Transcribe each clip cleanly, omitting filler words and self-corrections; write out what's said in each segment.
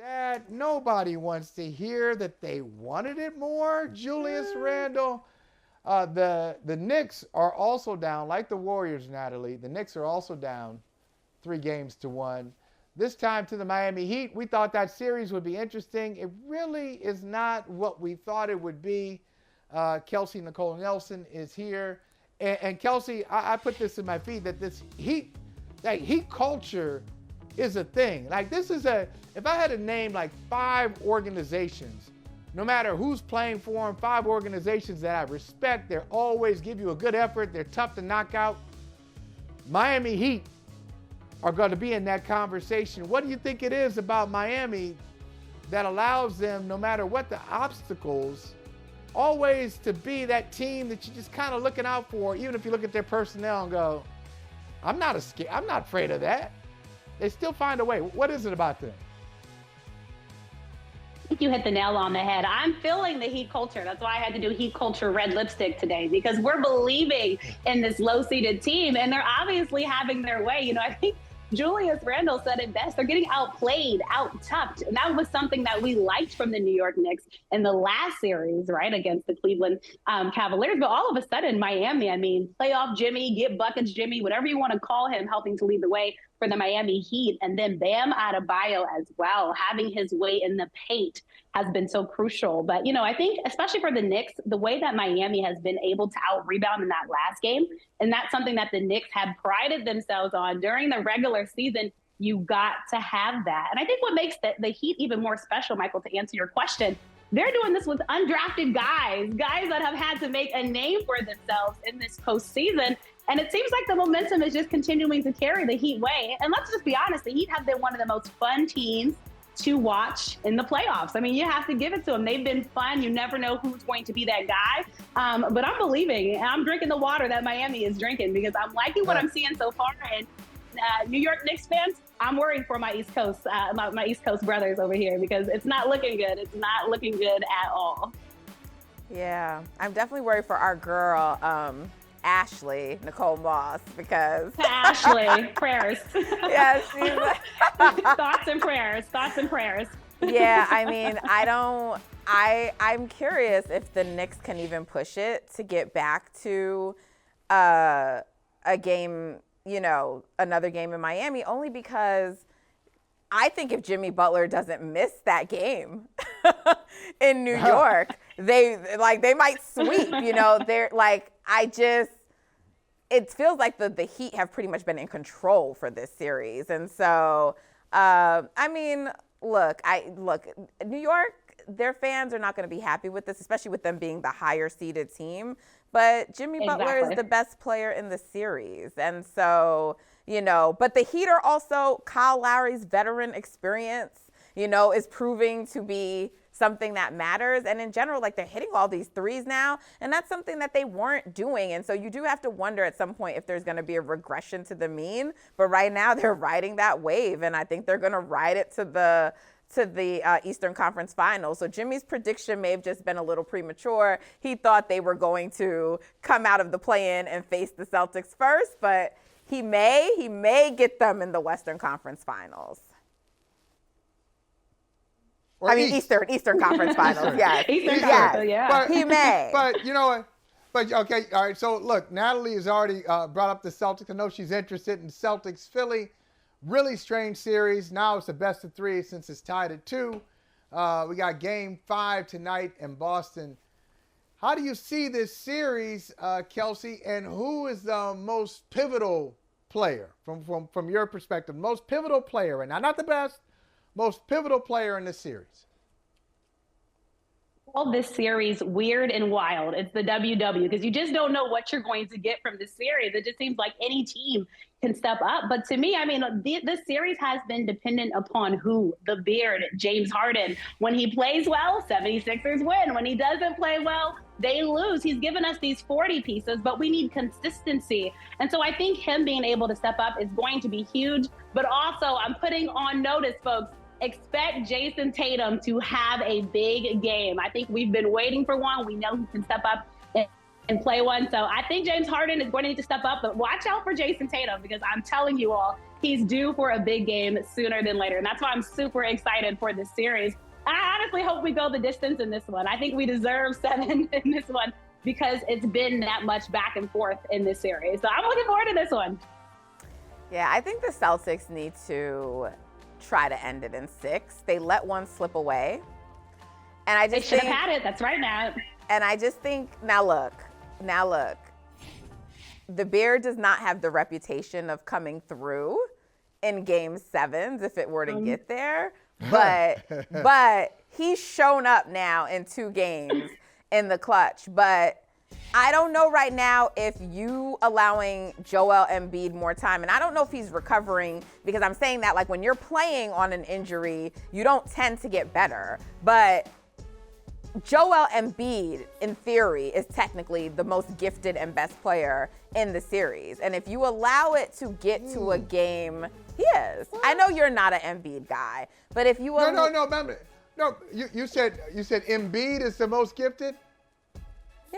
Dad, nobody wants to hear that they wanted it more. Julius Randle. The Knicks are also down, like the Warriors, Natalie. The Knicks are also down 3-1. This time to the Miami Heat. We thought that series would be interesting. It really is not what we thought it would be. Kelsey Nicole Nelson is here. And Kelsey, I put this in my feed that this Heat culture is a thing. Like this is if I had to name like 5 organizations, no matter who's playing for them, 5 organizations that I respect, they always give you a good effort, they're tough to knock out. Miami Heat are going to be in that conversation. What do you think it is about Miami that allows them, no matter what the obstacles, always to be that team that you're just kind of looking out for, even if you look at their personnel and go, I'm not afraid of that. They still find a way. What is it about them? I think you hit the nail on the head. I'm feeling the Heat culture. That's why I had to do Heat culture red lipstick today, because we're believing in this low-seeded team, and they're obviously having their way. You know, I think Julius Randle said it best. They're getting outplayed, out-toughed. And that was something that we liked from the New York Knicks in the last series, right, against the Cleveland Cavaliers. But all of a sudden, Miami, I mean, playoff Jimmy, get buckets Jimmy, whatever you want to call him, helping to lead the way for the Miami Heat. And then Bam Adebayo as well, having his way in the paint has been so crucial. But, you know, I think especially for the Knicks, the way that Miami has been able to out-rebound in that last game, and that's something that the Knicks had prided themselves on during the regular season, you got to have that. And I think what makes the Heat even more special, Michael, to answer your question, they're doing this with undrafted guys that have had to make a name for themselves in this postseason. And it seems like the momentum is just continuing to carry the Heat way. And let's just be honest, the Heat have been one of the most fun teams to watch in the playoffs. I mean, you have to give it to them. They've been fun. You never know who's going to be that guy. But I'm believing, and I'm drinking the water that Miami is drinking, because I'm liking what I'm seeing so far. And New York Knicks fans, I'm worried for my East Coast, my East Coast brothers over here, because it's not looking good. It's not looking good at all. Yeah, I'm definitely worried for our girl, Ashley Nicole Moss, because Ashley, prayers. Yeah, she's thoughts and prayers. Yeah, I mean, I'm curious if the Knicks can even push it to get back to a game, you know, another game in Miami, only because I think if Jimmy Butler doesn't miss that game in New York, they might sweep, you know. They're like, it feels like the Heat have pretty much been in control for this series. And so, I mean, look, New York, their fans are not going to be happy with this, especially with them being the higher seeded team. But Jimmy Butler is the best player in the series. And so, you know, but the Heat are also, Kyle Lowry's veteran experience, you know, is proving to be something that matters. And in general, like, they're hitting all these threes now, and that's something that they weren't doing. And so you do have to wonder at some point if there's going to be a regression to the mean. But right now they're riding that wave, and I think they're going to ride it to the Eastern Conference Finals. So Jimmy's prediction may have just been a little premature. He thought they were going to come out of the play-in and face the Celtics first, but he may get them in the Western Conference Finals. Eastern Conference Finals. Yes. Eastern Conference, yeah. But, he may. But, you know, okay, all right. So, look, Natalie has already brought up the Celtics. I know she's interested in Celtics Philly. Really strange series. Now it's the best of 3 since it's tied at 2. We got Game 5 tonight in Boston. How do you see this series, Kelsey, and who is the most pivotal player from your perspective? Most pivotal player right now, not the best, most pivotal player in this series? All this series weird and wild. It's the WW, because you just don't know what you're going to get from this series. It just seems like any team can step up. But to me, I mean, this series has been dependent upon who? The beard, James Harden. When he plays well, 76ers win. When he doesn't play well, they lose. He's given us these 40 pieces, but we need consistency. And so I think him being able to step up is going to be huge. But also, I'm putting on notice, folks, expect Jason Tatum to have a big game. I think we've been waiting for one. We know he can step up and play one. So I think James Harden is going to need to step up, but watch out for Jason Tatum, because I'm telling you all, he's due for a big game sooner than later. And that's why I'm super excited for this series. And I honestly hope we go the distance in this one. I think we deserve 7 in this one because it's been that much back and forth in this series. So I'm looking forward to this one. Yeah, I think the Celtics need to try to end it in 6. They let one slip away. And I just They should have had it. That's right, Nat. And I just think, now look, the Bear does not have the reputation of coming through in game 7s if it were to get there. But he's shown up now in 2 games in the clutch. But I don't know right now if you allowing Joel Embiid more time, and I don't know if he's recovering, because I'm saying that like when you're playing on an injury, you don't tend to get better. But Joel Embiid, in theory, is technically the most gifted and best player in the series. And if you allow it to get to a game, he is. What? I know you're not an Embiid guy, but if you No, you said Embiid is the most gifted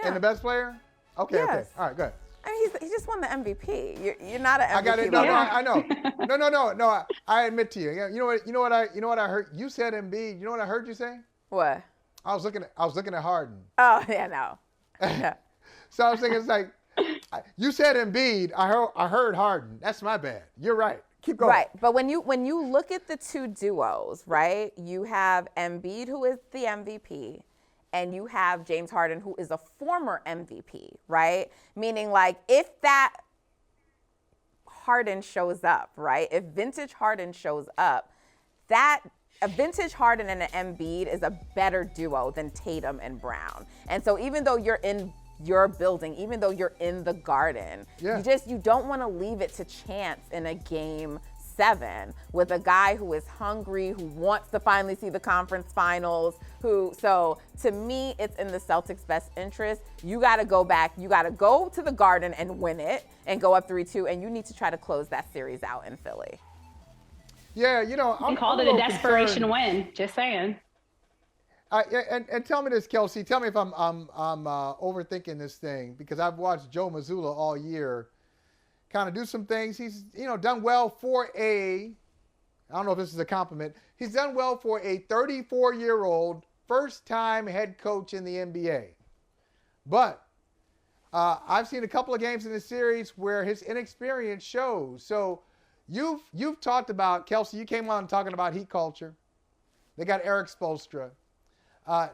and the best player? Okay, yes. Okay. All right, good. I mean, he just won the MVP. You're not an MVP. I got it. No, I know. No. I admit to you. You know what I heard? You said Embiid. You know what I heard you say? What? I was looking at Harden. Oh yeah, no. Yeah. So I was thinking, it's like, you said Embiid. I heard Harden. That's my bad. You're right. Keep going. Right, but when you look at the 2 duos, right? You have Embiid, who is the MVP, and you have James Harden, who is a former MVP, right? Meaning, like, if that Harden shows up, right? If vintage Harden shows up, a vintage Harden and an Embiid is a better duo than Tatum and Brown. And so even though you're in your building, even though you're in the Garden, you don't want to leave it to chance in a game 7 with a guy who is hungry, who wants to finally see the conference finals, so to me, it's in the Celtics' best interest. You got to go back. You got to go to the Garden and win it and go up 3-2, and you need to try to close that series out in Philly. Yeah, I called it a desperation win. Just saying. And tell me this, Kelsey. Tell me if I'm overthinking this thing, because I've watched Joe Mazzulla all year, kind of do some things. He's done well for I don't know if this is a compliment. He's done well for a 34-year-old first-time head coach in the NBA. But I've seen a couple of games in this series where his inexperience shows. So You've talked about, Kelsey, you came on talking about Heat culture. They got Eric Spoelstra.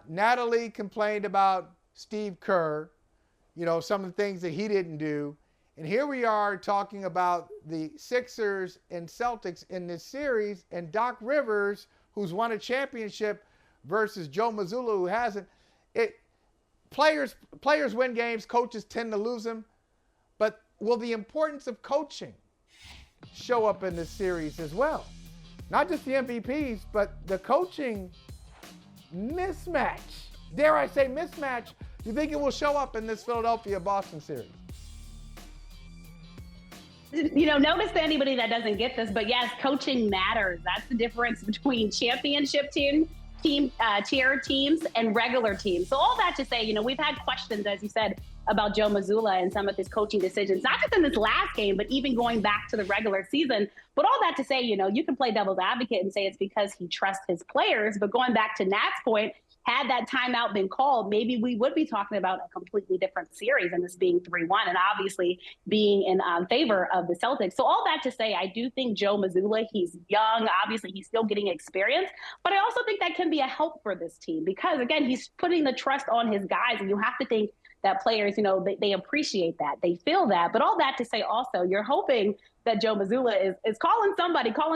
Natalie complained about Steve Kerr, some of the things that he didn't do. And here we are talking about the Sixers and Celtics in this series, and Doc Rivers, who's won a championship, versus Joe Mazzulla, who hasn't. Players win games, coaches tend to lose them. But will the importance of coaching show up in this series as well? Not just the MVPs, but the coaching mismatch. Dare I say mismatch? You think it will show up in this Philadelphia-Boston series? Notice to anybody that doesn't get this, but yes, coaching matters. That's the difference between championship tier teams and regular teams. So all that to say, we've had questions, as you said, about Joe Mazzulla and some of his coaching decisions, not just in this last game, but even going back to the regular season. But all that to say, you can play devil's advocate and say it's because he trusts his players. But going back to Nat's point, had that timeout been called, maybe we would be talking about a completely different series and this being 3-1 and obviously being in favor of the Celtics. So all that to say, I do think Joe Mazzulla, he's young. Obviously, he's still getting experience. But I also think that can be a help for this team because, again, he's putting the trust on his guys. And you have to think that players, they appreciate that. They feel that. But all that to say also, you're hoping that Joe Mazzulla is calling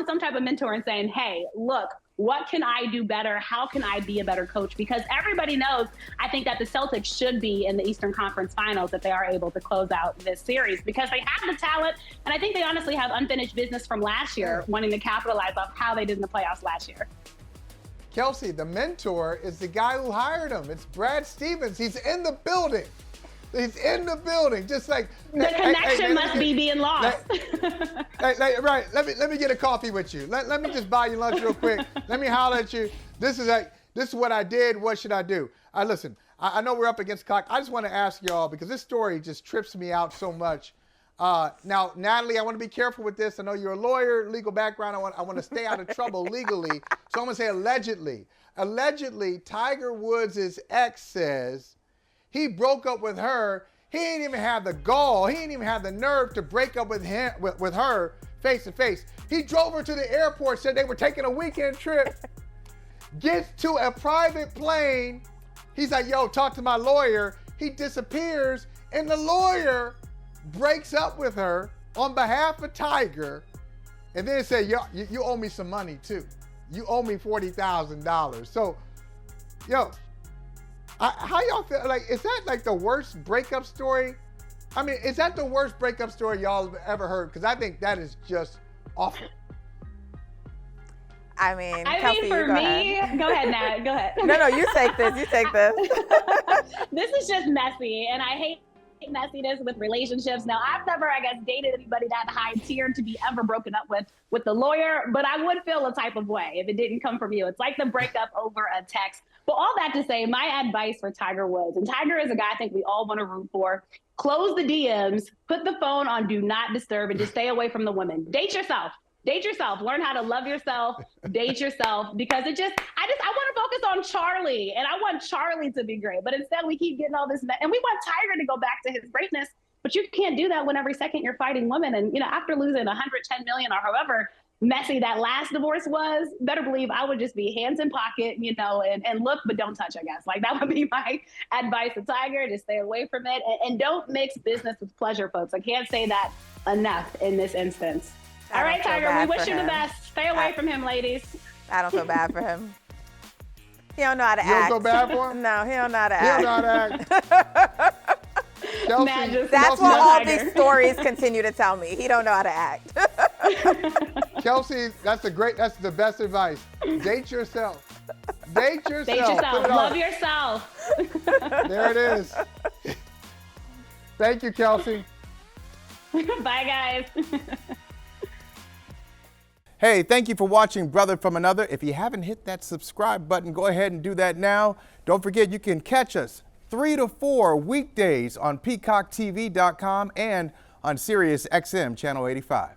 some type of mentor and saying, hey, look, what can I do better? How can I be a better coach? Because everybody knows, I think that the Celtics should be in the Eastern Conference Finals if they are able to close out this series because they have the talent. And I think they honestly have unfinished business from last year, wanting to capitalize off how they did in the playoffs last year. Kelsey, the mentor is the guy who hired him. It's Brad Stevens. He's in the building. Just like the connection must be being lost. Right. Let me get a coffee with you. Let me just buy you lunch real quick. Let me holler at you. This is what I did. What should I do? Listen. I know we're up against the clock. I just want to ask y'all because this story just trips me out so much. Now, Natalie, I want to be careful with this. I know you're a lawyer, legal background. I want to stay out of trouble legally. So I'm going to say allegedly. Allegedly, Tiger Woods' ex says he broke up with her. He ain't even have the gall. He ain't even have the nerve to break up with her face to face. He drove her to the airport, said they were taking a weekend trip, gets to a private plane. He's like, yo, talk to my lawyer. He disappears, and the lawyer breaks up with her on behalf of Tiger, and then say, yo, you owe me some money too. You owe me $40,000. So, yo, how y'all feel? Like, is that like the worst breakup story? I mean, is that the worst breakup story y'all have ever heard? Because I think that is just awful. I mean, Kelsey, for me, ahead. Go ahead, Nat. Go ahead. No, you take this. You take this. This is just messy, and I hate messiness with relationships. Now, I've never, I guess, dated anybody that high tier to be ever broken up with the lawyer, but I would feel a type of way if it didn't come from you. It's like the breakup over a text. But all that to say, my advice for Tiger Woods, and Tiger is a guy I think we all want to root for, close the DMs, put the phone on do not disturb, and just stay away from the women. Date yourself. Date yourself. Learn how to love yourself. Date yourself, because I want to focus on Charlie, and I want Charlie to be great. But instead, we keep getting all this, and we want Tiger to go back to his greatness. But you can't do that when every second you're fighting women. And after losing $110 million or however messy that last divorce was, better believe I would just be hands in pocket, and look, but don't touch. I guess that would be my advice to Tiger. Just stay away from it, and don't mix business with pleasure, folks. I can't say that enough in this instance. All right, Tiger, we wish you the best. Stay away from him, ladies. I don't feel bad for him. He don't know how to act. You don't feel bad for him? No, he don't know how to act. He don't know how to act. Kelsey, that's what all these stories continue to tell me. He don't know how to act. Kelsey, that's the best advice. Date yourself. Date yourself. Date yourself. Love yourself. There it is. Thank you, Kelsey. Bye, guys. Hey, thank you for watching Brother from Another. If you haven't hit that subscribe button, go ahead and do that now. Don't forget, you can catch us 3 to 4 weekdays on PeacockTV.com and on Sirius XM Channel 85.